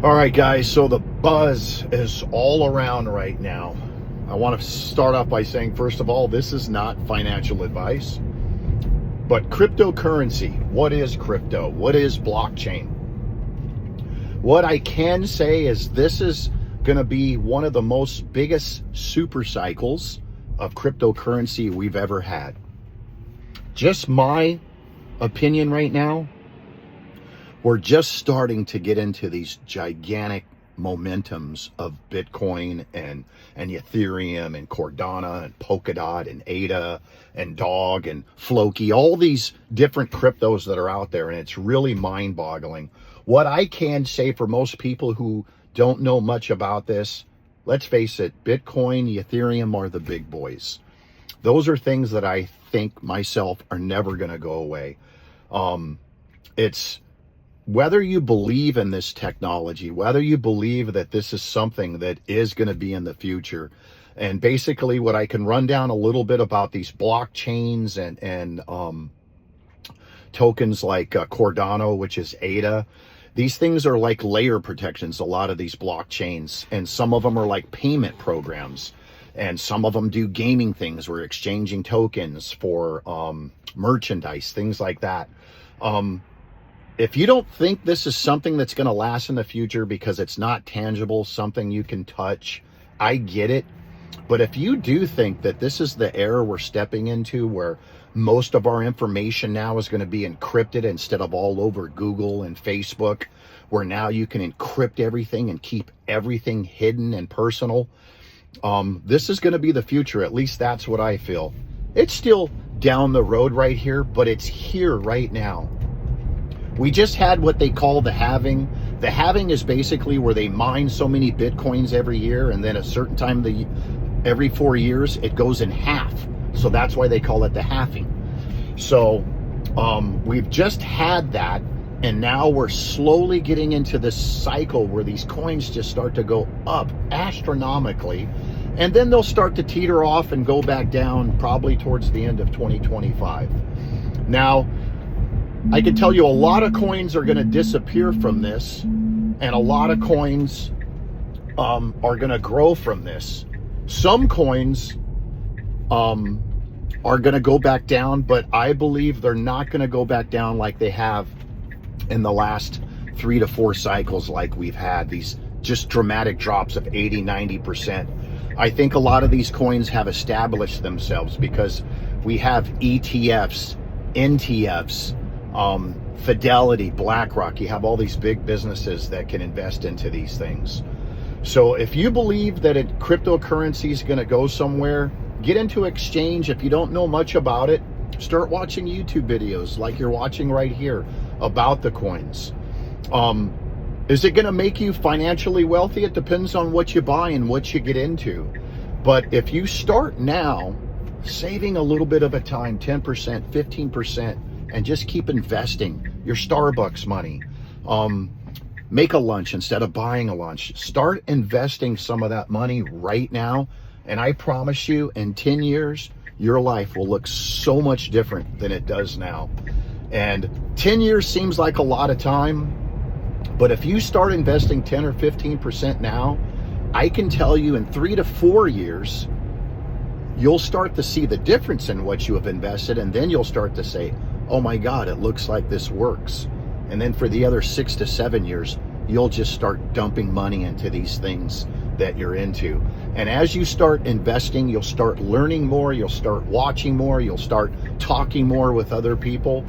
All right, guys, so the buzz is all around right now. I want to start off by saying, first of all, this is not financial advice, but cryptocurrency. What is crypto? What is blockchain? What I can say is this is going to be one of the most biggest super cycles of cryptocurrency we've ever had. Just my opinion right now, we're just starting to get into these gigantic momentums of Bitcoin and Ethereum and Cardano and Polkadot and ADA and Dog and Floki, all these different cryptos that are out there, and it's really mind-boggling. What I can say for most people who don't know much about this, let's face it, Bitcoin, Ethereum are the big boys. Those are things that I think myself are never going to go away. It's whether you believe in this technology, whether you believe that this is something that is going to be in the future. And basically what I can run down a little bit about these blockchains and tokens like Cardano, which is ADA. These things are like layer protections, a lot of these blockchains, and some of them are like payment programs. And some of them do gaming things. We're exchanging tokens for merchandise, things like that. If you don't think this is something that's going to last in the future because it's not tangible, something you can touch, I get it. But if you do think that this is the era we're stepping into where most of our information now is going to be encrypted instead of all over Google and Facebook, where now you can encrypt everything and keep everything hidden and personal, this is going to be the future. At least that's what I feel. It's still down the road right here, but it's here right now. We just had what they call the halving. The halving is basically where they mine so many Bitcoins every year, and then a certain time every 4 years, it goes in half. So that's why they call it the halving. So we've just had that, and now we're slowly getting into this cycle where these coins just start to go up astronomically, and then they'll start to teeter off and go back down probably towards the end of 2025. Now, I can tell you a lot of coins are going to disappear from this, and a lot of coins are going to grow from this. Some coins are going to go back down, but I believe they're not going to go back down like they have in the last 3 to 4 cycles like we've had, these just dramatic drops of 80, 90%. I think a lot of these coins have established themselves because we have ETFs, NTFs, Fidelity, BlackRock. You have all these big businesses that can invest into these things. So if you believe that cryptocurrency is going to go somewhere, get into exchange. If you don't know much about it, start watching YouTube videos like you're watching right here about the coins. Is it going to make you financially wealthy? It depends on what you buy and what you get into. But if you start now, saving a little bit of a time, 10%, 15%, and just keep investing your Starbucks money. Make a lunch instead of buying a lunch. Start investing some of that money right now. And I promise you, in 10 years, your life will look so much different than it does now. And 10 years seems like a lot of time, but if you start investing 10 or 15% now, I can tell you in 3 to 4 years, you'll start to see the difference in what you have invested. And then you'll start to say, oh my God, it looks like this works. And then for the other 6 to 7 years, you'll just start dumping money into these things that you're into. And as you start investing, you'll start learning more, you'll start watching more, you'll start talking more with other people.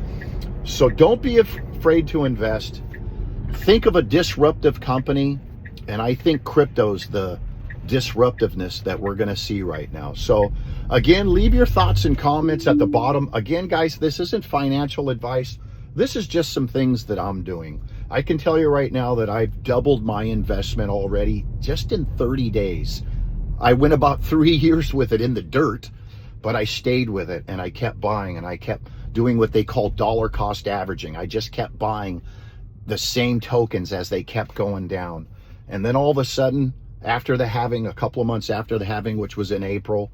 So don't be afraid to invest. Think of a disruptive company, and I think crypto's the disruptiveness that we're going to see right now. So again, leave your thoughts and comments at the bottom. Again, guys, this isn't financial advice. This is just some things that I'm doing. I can tell you right now that I've doubled my investment already just in 30 days. I went about 3 years with it in the dirt, but I stayed with it, and I kept buying, and I kept doing what they call dollar cost averaging. I just kept buying the same tokens as they kept going down. And then all of a sudden, after the halving, a couple of months after the halving, which was in April,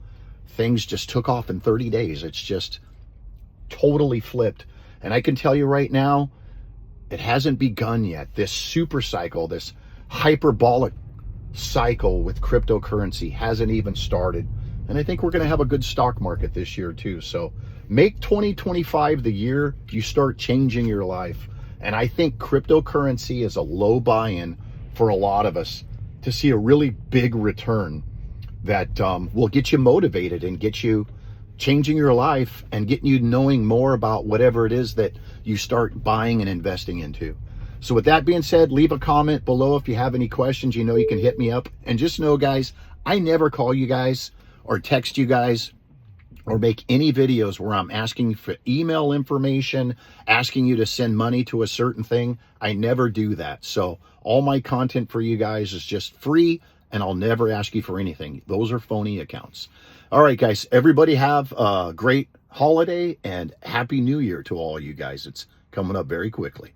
things just took off in 30 days. It's just totally flipped. And I can tell you right now, it hasn't begun yet. This super cycle, this hyperbolic cycle with cryptocurrency hasn't even started. And I think we're going to have a good stock market this year too. So make 2025 the year you start changing your life. And I think cryptocurrency is a low buy-in for a lot of us to see a really big return that will get you motivated and get you changing your life and getting you knowing more about whatever it is that you start buying and investing into. So with that being said, leave a comment below if you have any questions. You know you can hit me up. And just know, guys, I never call you guys or text you guys or make any videos where I'm asking for email information, asking you to send money to a certain thing. I never do that. So all my content for you guys is just free, and I'll never ask you for anything. Those are phony accounts. All right, guys, everybody have a great holiday and Happy New Year to all you guys. It's coming up very quickly.